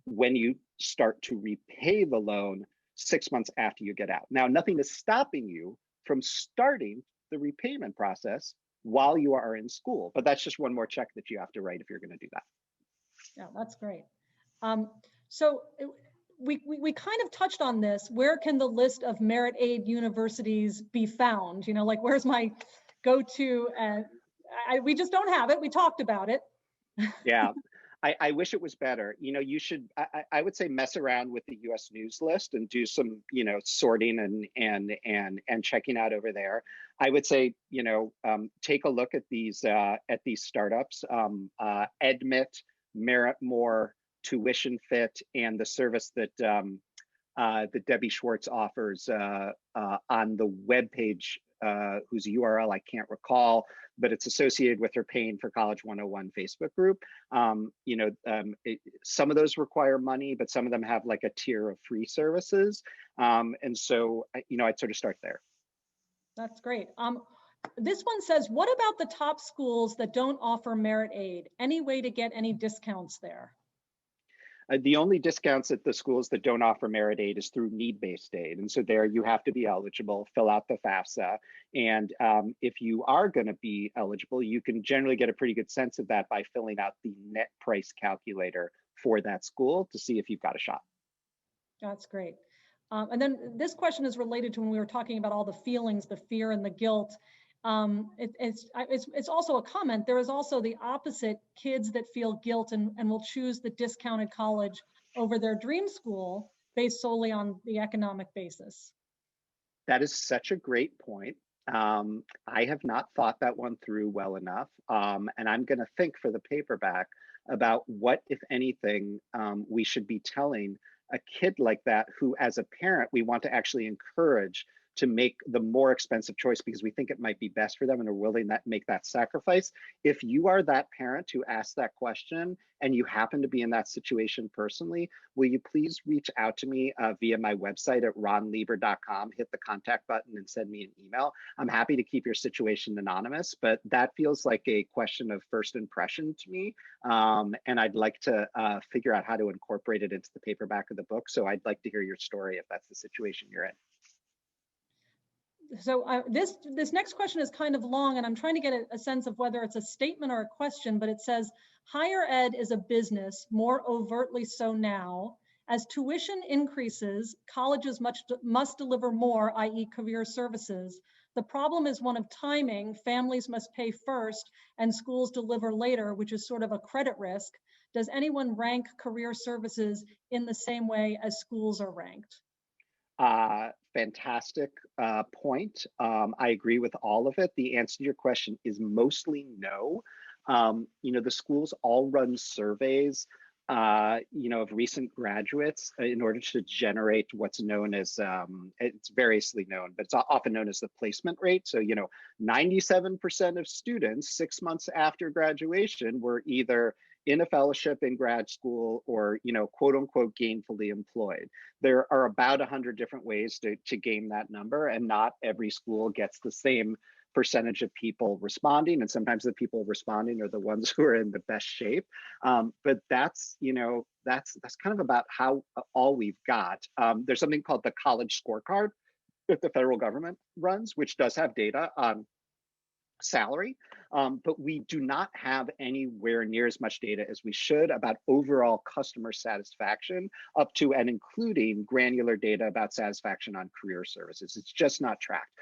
when you start to repay the loan 6 months after you get out. Now, nothing is stopping you from starting the repayment process while you are in school, but that's just one more check that you have to write if you're going to do that. Yeah, that's great. So we kind of touched on this. Where can the list of merit aid universities be found? Like, where's my go-to? We just don't have it. We talked about it. Yeah. I wish it was better. You should, I would say, mess around with the US News list and do some, sorting and checking out over there. I would say, take a look at these startups, Admit, Meritmore, Tuition Fit, and the service that Debbie Schwartz offers on the webpage, whose URL I can't recall, but it's associated with her Paying for College 101 Facebook group. Some of those require money, but some of them have like a tier of free services. And so, I'd sort of start there. That's great. This one says, what about the top schools that don't offer merit aid? Any way to get any discounts there? The only discounts at the schools that don't offer merit aid is through need-based aid. And so there you have to be eligible, fill out the FAFSA. And if you are going to be eligible, you can generally get a pretty good sense of that by filling out the net price calculator for that school to see if you've got a shot. That's great. And then this question is related to when we were talking about all the feelings, the fear and the guilt. It's also a comment. There is also the opposite, kids that feel guilt and will choose the discounted college over their dream school based solely on the economic basis. That is such a great point. I have not thought that one through well enough. And I'm going to think for the paperback about what, if anything, we should be telling a kid like that who, as a parent, we want to actually encourage to make the more expensive choice because we think it might be best for them and are willing to make that sacrifice. If you are that parent who asked that question and you happen to be in that situation personally, will you please reach out to me via my website at ronlieber.com, hit the contact button and send me an email. I'm happy to keep your situation anonymous, but that feels like a question of first impression to me. And I'd like to figure out how to incorporate it into the paperback of the book. So I'd like to hear your story if that's the situation you're in. So this next question is kind of long, and I'm trying to get a sense of whether it's a statement or a question, but it says, higher ed is a business, more overtly so now. As tuition increases, colleges must deliver more, i.e. career services. The problem is one of timing. Families must pay first and schools deliver later, which is sort of a credit risk. Does anyone rank career services in the same way as schools are ranked? Fantastic point. I agree with all of it. The answer to your question is mostly no. The schools all run surveys of recent graduates in order to generate what's known as, it's variously known, but it's often known as the placement rate. So, 97% of students 6 months after graduation were either in a fellowship in grad school or, quote unquote, gainfully employed. There are about 100 different ways to game that number, and not every school gets the same percentage of people responding, and sometimes the people responding are the ones who are in the best shape. But that's kind of about how all we've got. There's something called the college scorecard that the federal government runs, which does have data on salary, but we do not have anywhere near as much data as we should about overall customer satisfaction, up to and including granular data about satisfaction on career services. It's just not tracked.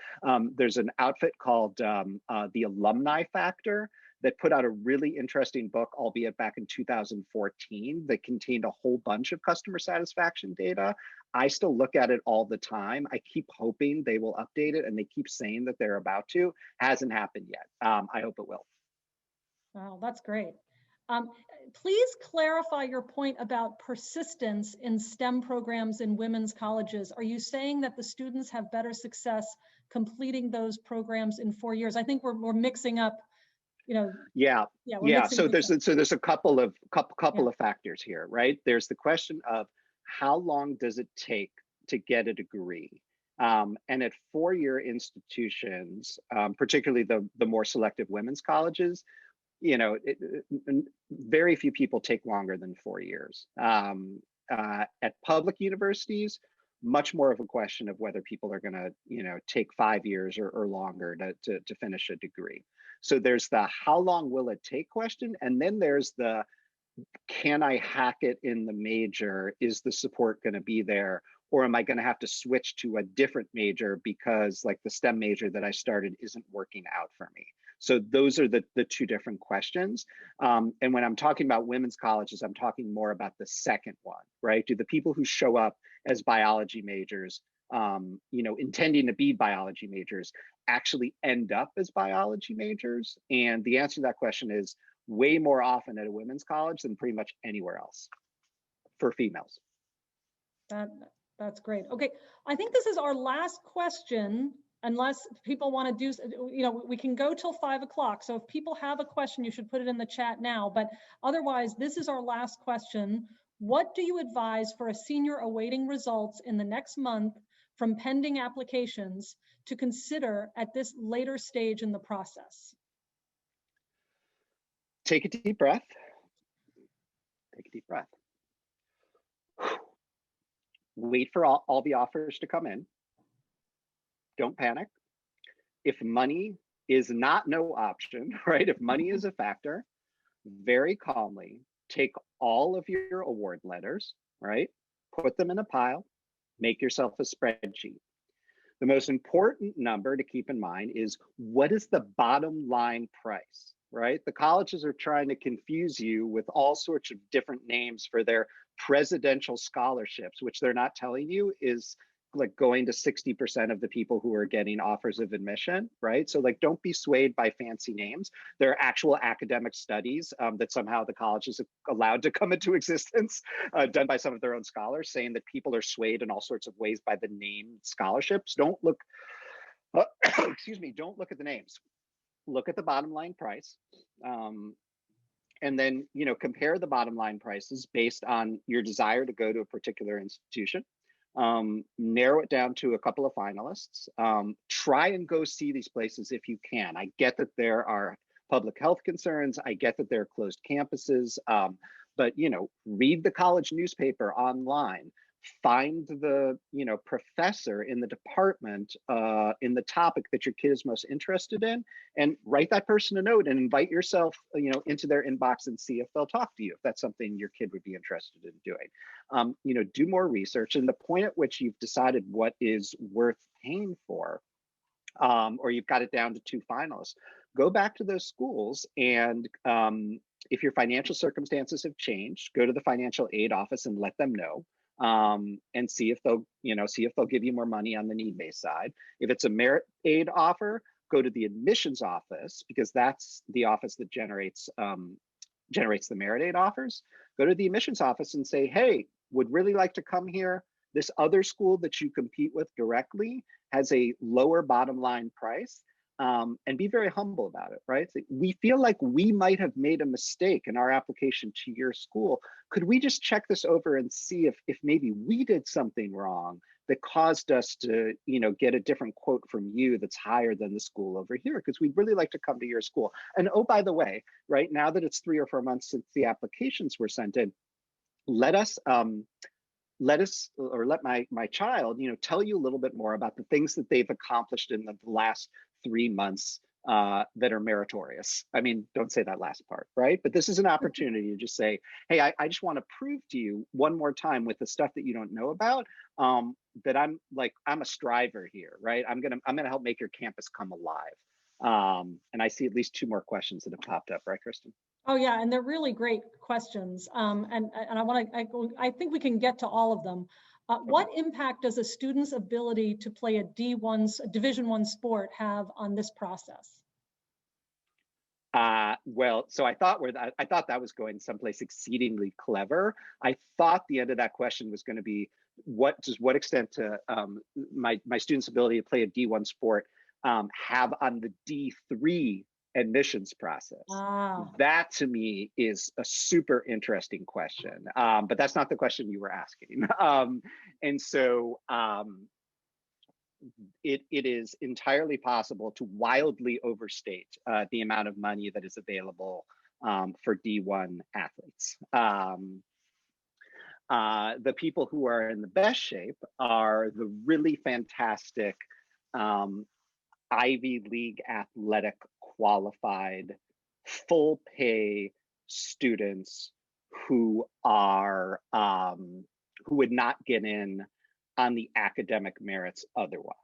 There's an outfit called the Alumni Factor that put out a really interesting book, albeit back in 2014, that contained a whole bunch of customer satisfaction data. I still look at it all the time. I keep hoping they will update it, and they keep saying that they're about to. Hasn't happened yet. I hope it will. Wow, that's great. Please clarify your point about persistence in STEM programs in women's colleges. Are you saying that the students have better success completing those programs in 4 years? I think we're mixing up, Yeah. So there's a couple of factors here, right? There's the question of how long does it take to get a degree? And at four-year institutions, particularly the more selective women's colleges, very few people take longer than 4 years. At public universities, much more of a question of whether people are going to, take 5 years or longer to finish a degree. So there's the how long will it take question, and then there's the can I hack it in the major? Is the support going to be there? Or am I going to have to switch to a different major because like the STEM major that I started isn't working out for me? So those are the two different questions. And when I'm talking about women's colleges, I'm talking more about the second one, right? Do the people who show up as biology majors, intending to be biology majors, actually end up as biology majors? And the answer to that question is way more often at a women's college than pretty much anywhere else for females. That's great. Okay, I think this is our last question, unless people want to do, we can go till 5 o'clock. So if people have a question, you should put it in the chat now. But otherwise, this is our last question. What do you advise for a senior awaiting results in the next month from pending applications to consider at this later stage in the process? Take a deep breath. Take a deep breath. Wait for all the offers to come in. Don't panic. If money is not no option, right? If money is a factor, very calmly take all of your award letters, right? Put them in a pile, make yourself a spreadsheet. The most important number to keep in mind is what is the bottom line price, right? The colleges are trying to confuse you with all sorts of different names for their presidential scholarships, which they're not telling you is like going to 60% of the people who are getting offers of admission, right? So like, don't be swayed by fancy names. There are actual academic studies that somehow the college is allowed to come into existence, done by some of their own scholars, saying that people are swayed in all sorts of ways by the name scholarships. Don't look, don't look at the names. Look at the bottom line price. And then, compare the bottom line prices based on your desire to go to a particular institution. Narrow it down to a couple of finalists. Try and go see these places if you can. I get that there are public health concerns. I get that there are closed campuses, but read the college newspaper online. Find the professor in the department in the topic that your kid is most interested in, and write that person a note and invite yourself into their inbox and see if they'll talk to you if that's something your kid would be interested in doing. Do more research, and the point at which you've decided what is worth paying for, or you've got it down to 2 finalists, go back to those schools, and if your financial circumstances have changed, go to the financial aid office and let them know. And see if they'll give you more money on the need-based side. If it's a merit aid offer, go to the admissions office, because that's the office that generates generates the merit aid offers, go to the admissions office and say, hey, would really like to come here. This other school that you compete with directly has a lower bottom line price, and be very humble about it, right? So we feel like we might have made a mistake in our application to your school. Could we just check this over and see if maybe we did something wrong that caused us to, get a different quote from you that's higher than the school over here? Because we'd really like to come to your school. And oh, by the way, right now that it's 3 or 4 months since the applications were sent in, let my child, tell you a little bit more about the things that they've accomplished in the last 3 months that are meritorious. I mean, don't say that last part, right? But this is an opportunity to just say, hey, I just want to prove to you one more time with the stuff that you don't know about, that I'm a striver here, right? I'm gonna help make your campus come alive. And I see at least 2 more questions that have popped up, right, Kristen? Oh yeah, and they're really great questions. And I think we can get to all of them. What impact does a student's ability to play a Division I sport have on this process? Well, so I thought that was going someplace exceedingly clever. I thought the end of that question was going to be, what extent to my student's ability to play a D1 sport have on the D3 admissions process? That to me is a super interesting question, but that's not the question you were asking. And so it is entirely possible to wildly overstate the amount of money that is available for D1 athletes. The people who are in the best shape are the really fantastic Ivy League athletic qualified full pay students who are who would not get in on the academic merits otherwise,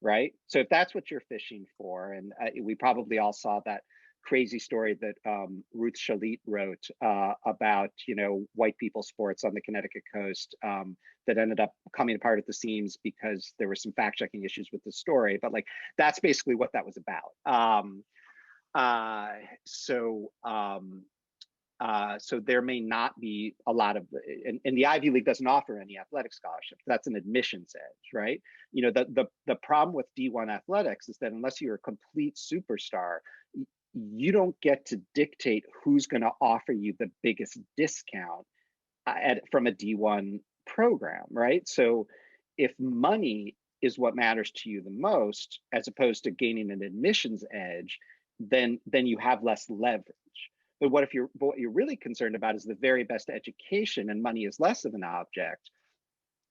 right? So if that's what you're fishing for, and we probably all saw that crazy story that Ruth Shalit wrote about, white people sports on the Connecticut coast that ended up coming apart at the seams because there were some fact-checking issues with the story. But that's basically what that was about. So there may not be a lot of, and the Ivy League doesn't offer any athletic scholarships. That's an admissions edge, right? The problem with D1 athletics is that unless you're a complete superstar, you don't get to dictate who's going to offer you the biggest discount from a D1 program, right? So if money is what matters to you the most, as opposed to gaining an admissions edge, then you have less leverage. But what you're really concerned about is the very best education, and money is less of an object.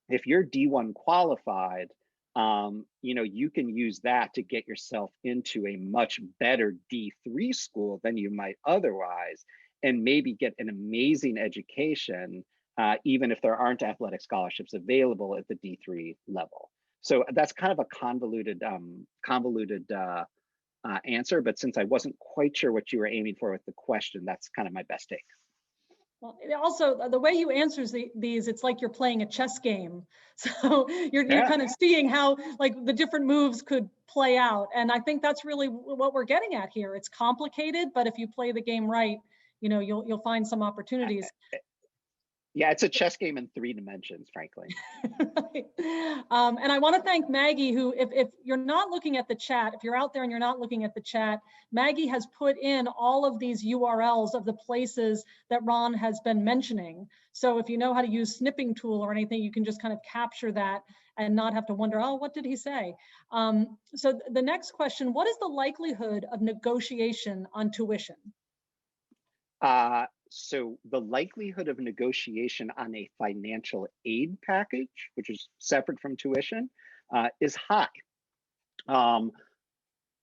If you're D1 qualified, you can use that to get yourself into a much better D3 school than you might otherwise, and maybe get an amazing education, even if there aren't athletic scholarships available at the D3 level. So that's kind of a convoluted answer, but since I wasn't quite sure what you were aiming for with the question, that's kind of my best take. Well, also the way you answer these, it's like you're playing a chess game. So you're kind of seeing how the different moves could play out. And I think that's really what we're getting at here. It's complicated, but if you play the game right, you'll find some opportunities. Yeah, it's a chess game in 3 dimensions, frankly. And I want to thank Maggie, who, if you're not looking at the chat, if you're out there and you're not looking at the chat, Maggie has put in all of these URLs of the places that Ron has been mentioning. So if you know how to use snipping tool or anything, you can just kind of capture that and not have to wonder, oh, what did he say? So the next question, what is the likelihood of negotiation on tuition? So the likelihood of negotiation on a financial aid package, which is separate from tuition, is high.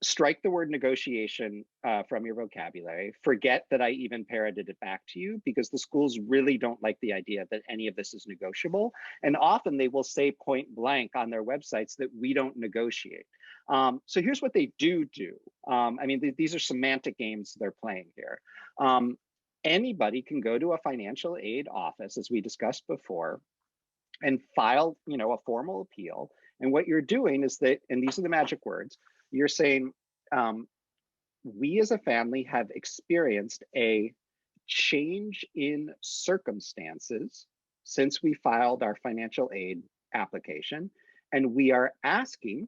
Strike the word negotiation from your vocabulary. Forget that I even parroted it back to you, because the schools really don't like the idea that any of this is negotiable. And often they will say point blank on their websites that we don't negotiate. So here's what they do. These are semantic games they're playing here. Anybody can go to a financial aid office, as we discussed before, and file, a formal appeal. And what you're doing is that, and these are the magic words, you're saying, we as a family have experienced a change in circumstances since we filed our financial aid application, and we are asking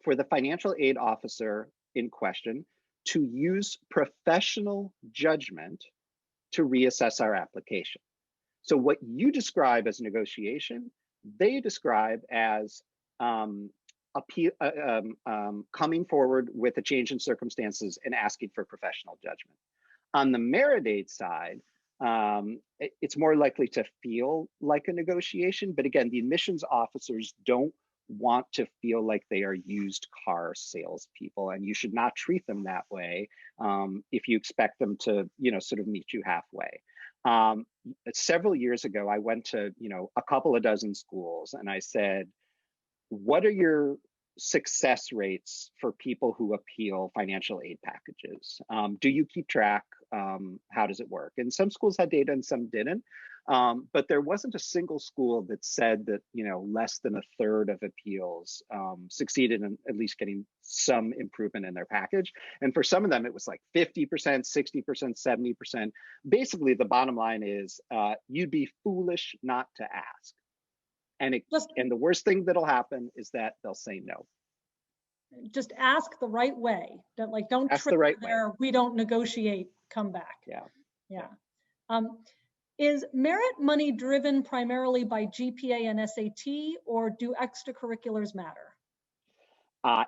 for the financial aid officer in question to use professional judgment to reassess our application. So what you describe as negotiation, they describe as coming forward with a change in circumstances and asking for professional judgment. On the merit aid side, it's more likely to feel like a negotiation, but again, the admissions officers don't want to feel like they are used car salespeople, and you should not treat them that way if you expect them to, sort of meet you halfway. Several years ago, I went to, a couple of dozen schools, and I said, what are your success rates for people who appeal financial aid packages? Do you keep track? How does it work? And some schools had data and some didn't. But there wasn't a single school that said that, less than a third of appeals succeeded in at least getting some improvement in their package. And for some of them, it was like 50%, 60%, 70%. Basically, the bottom line is you'd be foolish not to ask. And the worst thing that'll happen is that they'll say no. Just ask the right way. Don't ask the right way. We don't negotiate, come back. Yeah. Is merit money driven primarily by GPA and SAT, or do extracurriculars matter?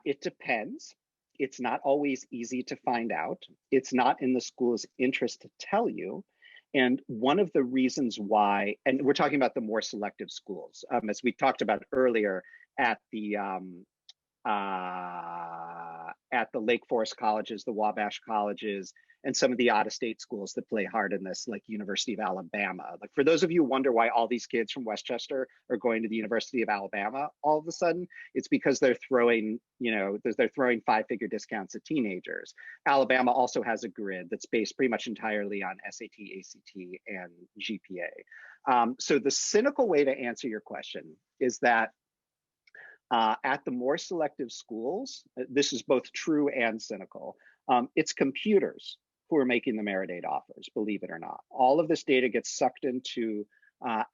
It depends. It's not always easy to find out. It's not in the school's interest to tell you. And one of the reasons why, and we're talking about the more selective schools, as we talked about earlier at the Lake Forest colleges, the Wabash colleges, and some of the out-of-state schools that play hard in this, like University of Alabama. Like, for those of you who wonder why all these kids from Westchester are going to the University of Alabama all of a sudden, it's because they're throwing, they're throwing five-figure discounts at teenagers. Alabama also has a grid that's based pretty much entirely on SAT, ACT, and GPA. So the cynical way to answer your question is that at the more selective schools, this is both true and cynical, it's computers who are making the merit aid offers, believe it or not. All of this data gets sucked into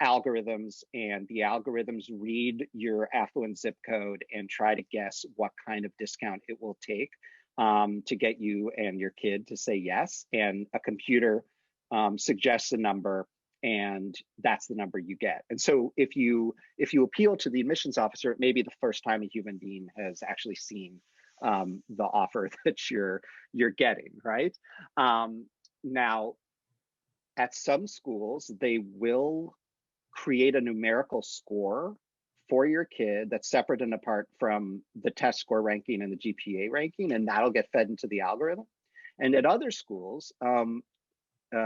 algorithms, and the algorithms read your affluent zip code and try to guess what kind of discount it will take to get you and your kid to say yes. And a computer suggests a number, and that's the number you get. And so if you appeal to the admissions officer, it may be the first time a human being has actually seen the offer that you're getting, right? Now, at some schools, they will create a numerical score for your kid that's separate and apart from the test score ranking and the GPA ranking, and that'll get fed into the algorithm. And at other schools,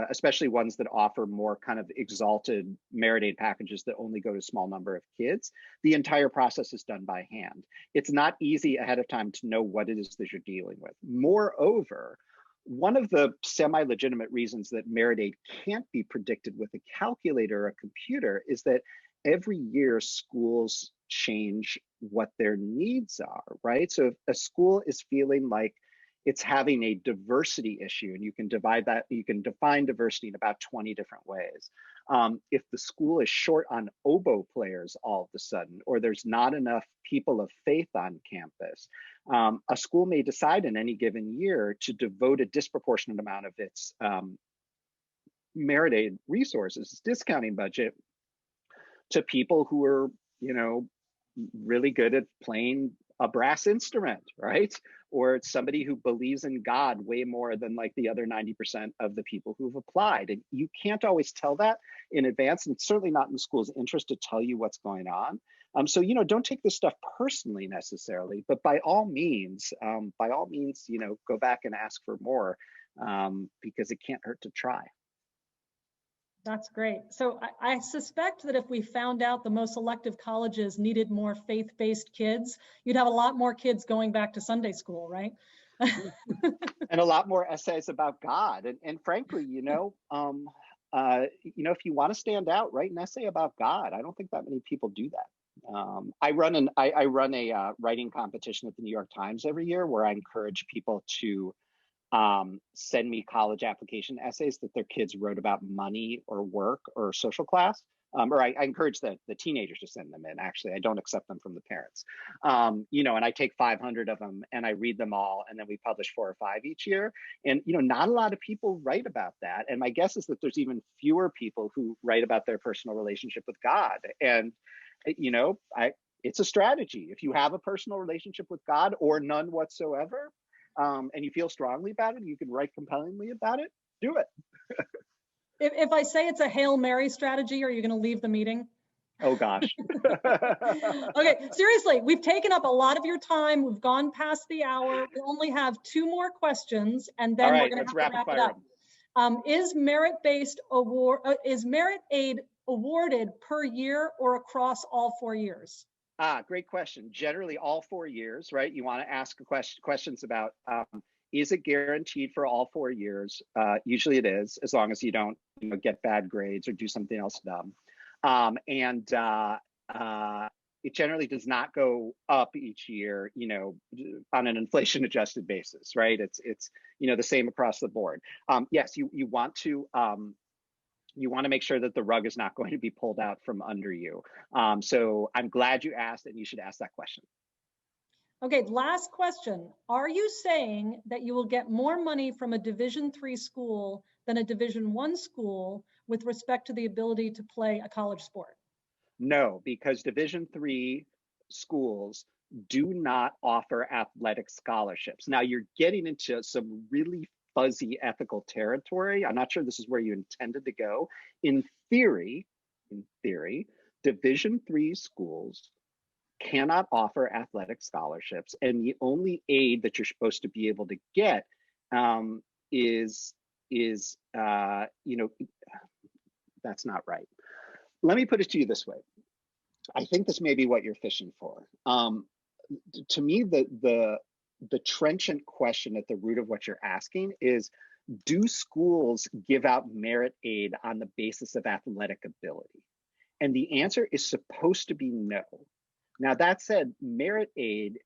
especially ones that offer more kind of exalted merit aid packages that only go to a small number of kids, the entire process is done by hand. It's not easy ahead of time to know what it is that you're dealing with. Moreover, one of the semi-legitimate reasons that merit aid can't be predicted with a calculator or a computer is that every year schools change what their needs are, right? So if a school is feeling like it's having a diversity issue, and you can define diversity in about 20 different ways. If the school is short on oboe players all of a sudden, or there's not enough people of faith on campus, a school may decide in any given year to devote a disproportionate amount of its merit aid resources, its discounting budget, to people who are, really good at playing a brass instrument, right? Or it's somebody who believes in God way more than like the other 90% of the people who've applied. And you can't always tell that in advance, and it's certainly not in the school's interest to tell you what's going on. So, don't take this stuff personally necessarily, but by all means, go back and ask for more because it can't hurt to try. That's great. So I suspect that if we found out the most selective colleges needed more faith-based kids, you'd have a lot more kids going back to Sunday school, right? And a lot more essays about God. And frankly, if you want to stand out, write an essay about God. I don't think that many people do that. I run a writing competition at the New York Times every year where I encourage people to send me college application essays that their kids wrote about money or work or social class. Or I encourage the teenagers to send them in. Actually, I don't accept them from the parents. You know, and I take 500 of them and I read them all, and then we publish 4 or 5 each year. And you know, not a lot of people write about that. And my guess is that there's even fewer people who write about their personal relationship with God. And you know, it's a strategy. If you have a personal relationship with God or none whatsoever, and you feel strongly about it, you can write compellingly about it, do it. If I say it's a Hail Mary strategy, are you going to leave the meeting? Oh gosh. Okay, seriously, we've taken up a lot of your time. We've gone past the hour. We only have 2 more questions, and then All right, we're going to let's have to wrap it up. Is merit aid awarded per year or across all 4 years? Great question. Generally, all 4 years, right? You want to ask questions about, is it guaranteed for all 4 years? Usually it is, as long as you don't get bad grades or do something else dumb. It generally does not go up each year, you know, on an inflation adjusted basis, right? It's you know, the same across the board. Yes, you want to make sure that the rug is not going to be pulled out from under you. So I'm glad you asked, and you should ask that question. Okay, last question. Are you saying that you will get more money from a Division III school than a Division I school with respect to the ability to play a college sport? No, because Division III schools do not offer athletic scholarships. Now you're getting into some really fuzzy ethical territory. I'm not sure this is where you intended to go. In theory, Division III schools cannot offer athletic scholarships, and the only aid that you're supposed to be able to get is you know, that's not right. Let me put it to you this way. I think this may be what you're fishing for. To me, the trenchant question at the root of what you're asking is, do schools give out merit aid on the basis of athletic ability? And the answer is supposed to be no. Now, that said, merit aid,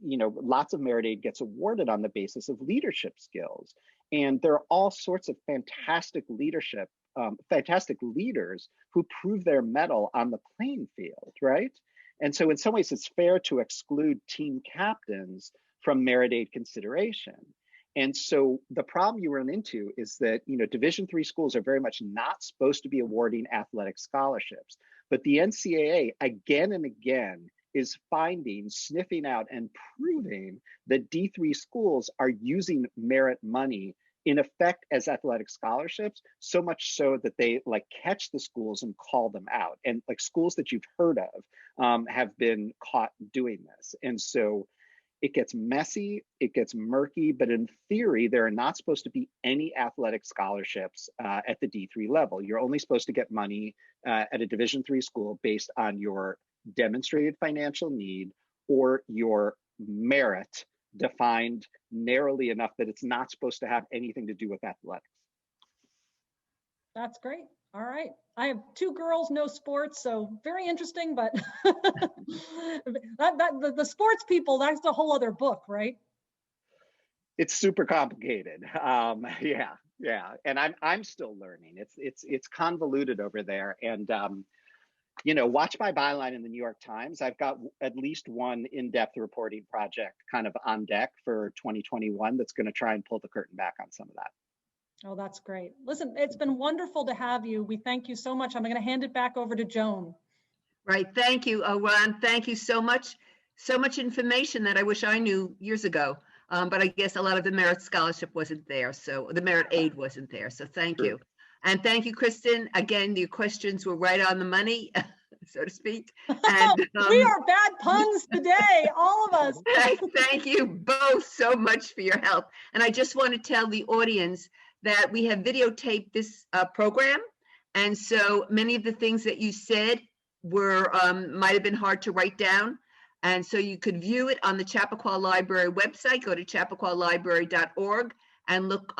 you know, lots of merit aid gets awarded on the basis of leadership skills. And there are all sorts of fantastic leaders who prove their mettle on the playing field, right? And so in some ways, it's fair to exclude team captains from merit aid consideration. And so the problem you run into is that, you know, Division III schools are very much not supposed to be awarding athletic scholarships. But the NCAA again and again is finding, sniffing out, and proving that D3 schools are using merit money in effect as athletic scholarships, so much so that they like catch the schools and call them out. And like schools that you've heard of have been caught doing this. And so it gets messy, it gets murky, but in theory, there are not supposed to be any athletic scholarships at the D3 level. You're only supposed to get money at a Division III school based on your demonstrated financial need or your merit, defined narrowly enough that it's not supposed to have anything to do with athletics. That's great. All right. I have 2 girls, no sports, so very interesting, but the sports people, that's a whole other book, right? It's super complicated. Yeah. And I'm still learning. It's convoluted over there. And you know, watch my byline in the New York Times. I've got at least one in-depth reporting project kind of on deck for 2021 that's going to try and pull the curtain back on some of that. Oh, that's great. Listen, it's been wonderful to have you. We thank you so much. I'm going to hand it back over to Joan. Right. Thank you, Ron. Thank you so much. So much information that I wish I knew years ago. But I guess a lot of the merit scholarship wasn't there. So the merit aid wasn't there. So thank you. And thank you, Kristen. Again, your questions were right on the money, so to speak. And we are bad puns today, all of us. Thank you both so much for your help. And I just want to tell the audience that we have videotaped this program. And so many of the things that you said were might have been hard to write down. And so you could view it on the Chappaqua Library website. Go to chappaqua.library.org and look,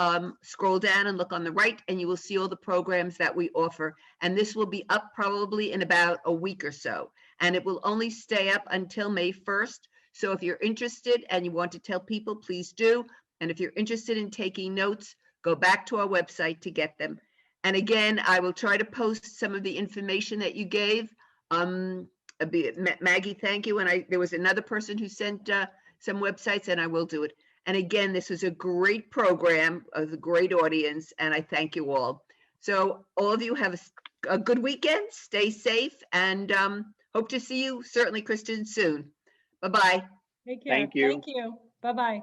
scroll down and look on the right, and you will see all the programs that we offer. And this will be up probably in about a week or so. And it will only stay up until May 1st. So if you're interested and you want to tell people, please do. And if you're interested in taking notes, go back to our website to get them. And again, I will try to post some of the information that you gave. Maggie, thank you. And there was another person who sent some websites, and I will do it. And again, this was a great program, a great audience, and I thank you all. So all of you have a good weekend, stay safe, and hope to see you, certainly, Kristen, soon. Bye-bye. Take care. Thank you. Thank you. Bye-bye.